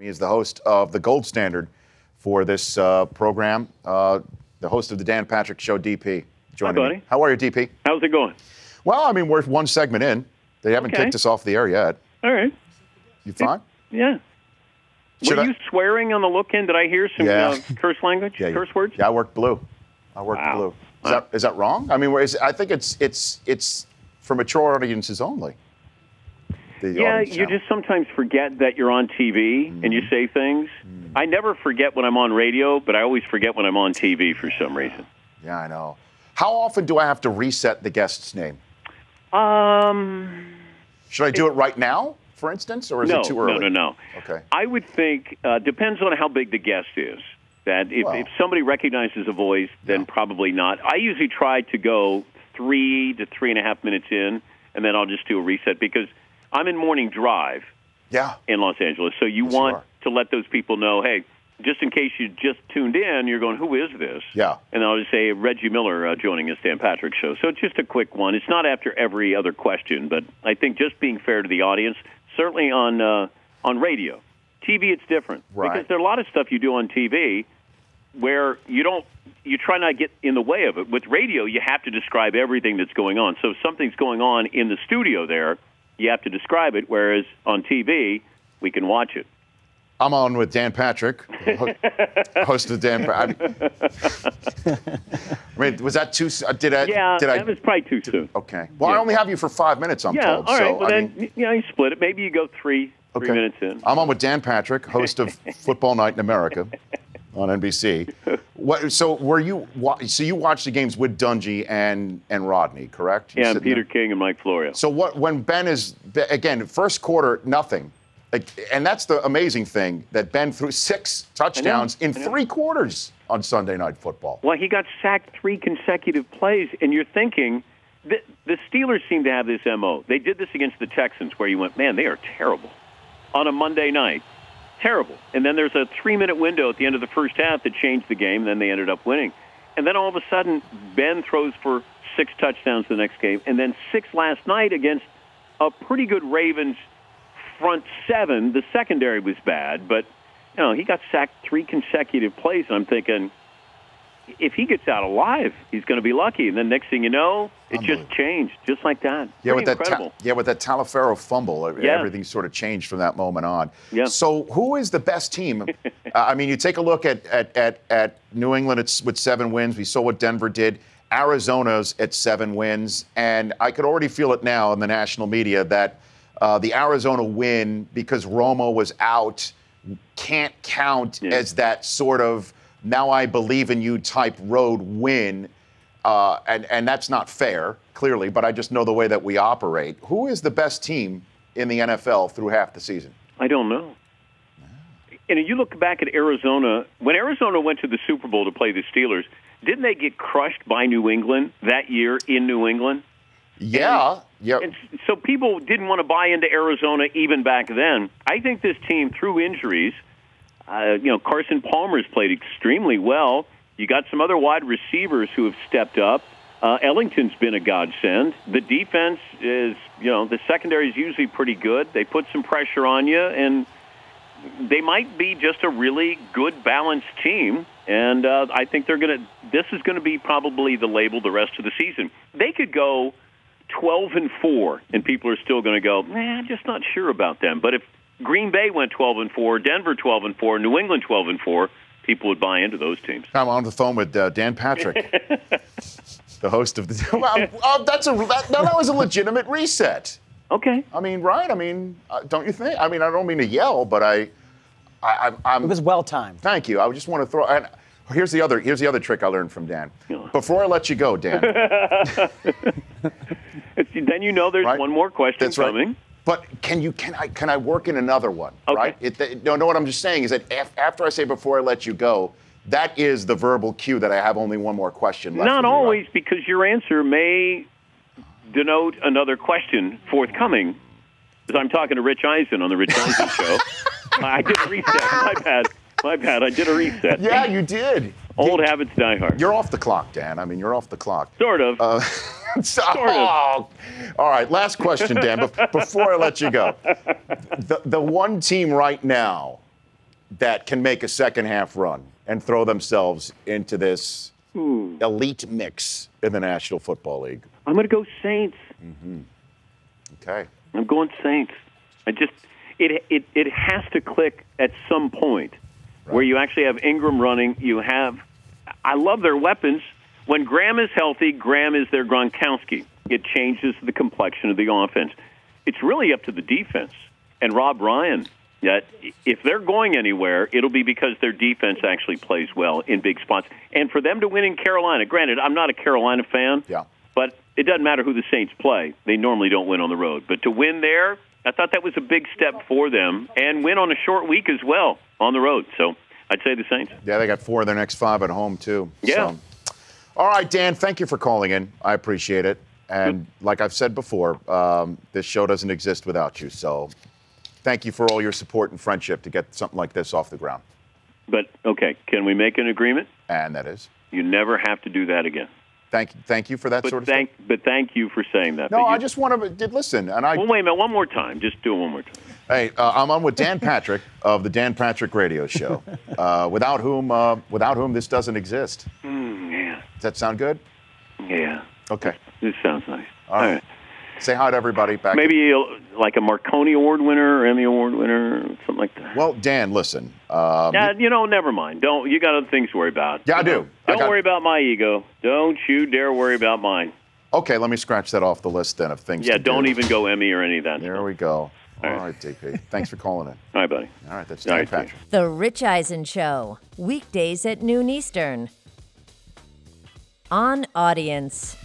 He is the host of the gold standard for this program, the host of the Dan Patrick Show, DP. Joining Hi, buddy. me. How are you, DP? How's it going? Well, I mean, we're one segment in. They haven't kicked us off the air yet. All right. You fine? Yeah. Were you swearing on the look-in? Did I hear some curse language, curse words? Yeah, I worked blue. Blue. Is that wrong? I mean, I think it's for mature audiences only. Yeah, you just sometimes forget that you're on TV and you say things. I never forget when I'm on radio, but I always forget when I'm on TV for some reason. Yeah, I know. How often do I have to reset the guest's name? Should I do it right now, for instance, or is it too early? No. Okay. I would think, depends on how big the guest is, that if somebody recognizes a voice, then probably not. I usually try to go 3 to 3.5 minutes in, and then I'll just do a reset because I'm in morning drive in Los Angeles, so you want to let those people know, hey, just in case you just tuned in, you're going, who is this? Yeah. And I'll just say, Reggie Miller joining us, Dan Patrick Show. So it's just a quick one. It's not after every other question, but I think just being fair to the audience, certainly on radio. TV, it's different. Right. Because there are a lot of stuff you do on TV where you try not to get in the way of it. With radio, you have to describe everything that's going on. So if something's going on in the studio there, you have to describe it, whereas on TV, we can watch it. I'm on with Dan Patrick, host of Dan Patrick. I mean, was that too soon? That was probably too soon. Okay. Well, I only have you for 5 minutes, I'm told. All right. So, well, then, you split it. Maybe you go three minutes in. I'm on with Dan Patrick, host of Football Night in America on NBC. So you watched the games with Dungy and Rodney, correct? And Peter King and Mike Florio. So when Ben is, again, first quarter, nothing. And that's the amazing thing, that Ben threw 6 touchdowns in 3 quarters on Sunday Night Football. Well, he got sacked 3 consecutive plays, and you're thinking, the Steelers seem to have this MO. They did this against the Texans where you went, man, they are terrible on a Monday night. Terrible. And then there's a 3-minute window at the end of the first half that changed the game, and then they ended up winning. And then all of a sudden, Ben throws for 6 touchdowns the next game, and then 6 last night against a pretty good Ravens front 7. The secondary was bad, but he got sacked 3 consecutive plays, and I'm thinking, if he gets out alive, he's going to be lucky. And then next thing you know, it just changed, just like that. Yeah, with that Taliaferro fumble, everything sort of changed from that moment on. Yeah. So who is the best team? I mean, you take a look at New England with 7 wins. We saw what Denver did. Arizona's at 7 wins, and I could already feel it now in the national media that the Arizona win, because Romo was out, can't count as that sort of now I believe in you type road win. And that's not fair, clearly, but I just know the way that we operate. Who is the best team in the NFL through half the season? I don't know. And you look back at Arizona. When Arizona went to the Super Bowl to play the Steelers, didn't they get crushed by New England that year in New England? Yeah. And so people didn't want to buy into Arizona even back then. I think this team, through injuries, Carson Palmer's played extremely well. You got some other wide receivers who have stepped up. Ellington's been a godsend. The defense is, the secondary is usually pretty good. They put some pressure on you, and they might be just a really good, balanced team. And I think this is going to be probably the label the rest of the season. They could go 12-4, and people are still going to go, I'm just not sure about them. But if Green Bay went 12-4, Denver 12-4, New England 12-4, people would buy into those teams. I'm on the phone with Dan Patrick, the host of the. Well, that was a legitimate reset. Okay. I mean, right? I mean, don't you think? I mean, I don't mean to yell, but I'm. It was well timed. Thank you. I just want to throw. And here's the other trick I learned from Dan. Before I let you go, Dan. Then there's one more question coming. Right. But can I work in another one? Okay. Right? No, what I'm just saying is that after I say before I let you go, that is the verbal cue that I have only one more question left. Not always, because your answer may denote another question forthcoming. Because I'm talking to Rich Eisen on the Rich Eisen Show. I did a reset. My bad. I did a reset. Yeah, you did. Old habits die hard. You're off the clock, Dan. I mean, you're off the clock. Sort of. Sort of. All right, last question, Dan, before I let you go. The one team right now that can make a second half run and throw themselves into this elite mix in the National Football League? I'm going to go Saints. Mm-hmm. Okay. I'm going Saints. It has to click at some point where you actually have Ingram running. I love their weapons. When Graham is healthy, Graham is their Gronkowski. It changes the complexion of the offense. It's really up to the defense. And Rob Ryan, that if they're going anywhere, it'll be because their defense actually plays well in big spots. And for them to win in Carolina, granted, I'm not a Carolina fan, but it doesn't matter who the Saints play. They normally don't win on the road. But to win there, I thought that was a big step for them, and win on a short week as well on the road. So I'd say the Saints. Yeah, they got 4 of their next 5 at home, too. Yeah. So. All right, Dan, thank you for calling in. I appreciate it. And like I've said before, this show doesn't exist without you. So thank you for all your support and friendship to get something like this off the ground. But, okay, can we make an agreement? And that is? You never have to do that again. Thank you for that sort of thing. But thank you for saying that. No, I just want to listen. And well, wait a minute, one more time. Just do it one more time. Hey, I'm on with Dan Patrick of the Dan Patrick Radio Show, without whom this doesn't exist. Yeah. Does that sound good? Yeah. Okay. This sounds nice. All right. Say hi to everybody back. Maybe like a Marconi Award winner or Emmy Award winner, something like that. Well, Dan, listen. Yeah, never mind. You got other things to worry about. Yeah, I do. Don't worry about my ego. Don't you dare worry about mine. Okay, let me scratch that off the list then of things. Yeah, don't even go Emmy or any of that. There we go. All right, DP. Thanks for calling in. All right, buddy. All right, that's Dan Patrick. The Rich Eisen Show, weekdays at noon Eastern. On Audience.